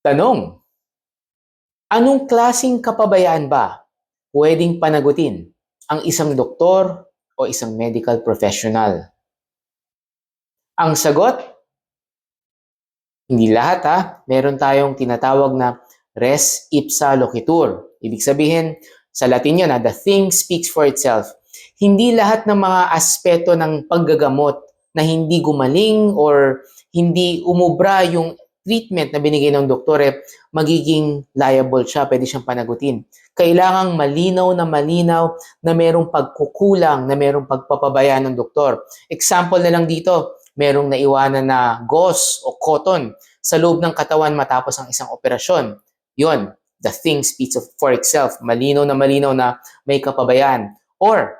Tanong, anong klaseng kapabayaan ba pwedeng panagutin ang isang doktor o isang medical professional? Ang sagot, hindi lahat ha. Meron tayong tinatawag na res ipsa loquitur. Ibig sabihin, sa Latin yun, the thing speaks for itself. Hindi lahat ng mga aspeto ng paggagamot na hindi gumaling or hindi umubra yung treatment na binigay ng doktor, magiging liable siya, pwede siyang panagutin. Kailangang malinaw na merong pagkukulang, na merong pagpapabaya ng doktor. Example na lang dito, merong naiwanan na gauze o cotton sa loob ng katawan matapos ang isang operasyon. Yun, the thing speaks for itself. Malinaw na may kapabayaan. Or,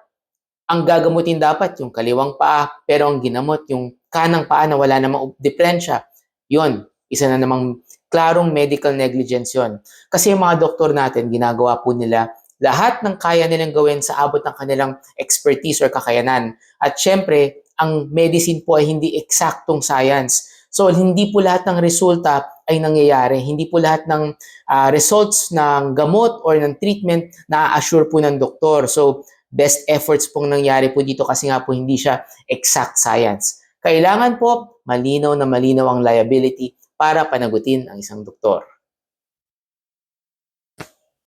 ang gagamutin dapat yung kaliwang paa, pero ang ginamot yung kanang paa na wala namang diferensya. Yun, isa na namang klarong medical negligence yun. Kasi yung mga doktor natin, ginagawa po nila lahat ng kaya nilang gawin sa abot ng kanilang expertise or kakayanan. At syempre, ang medicine po ay hindi eksaktong science. So, hindi po lahat ng resulta ay nangyayari. Hindi po lahat ng results ng gamot or ng treatment na assure po ng doktor. So, best efforts pong nangyari po dito kasi nga po hindi siya exact science. Kailangan po malinaw ang liability para panagutin ang isang doktor.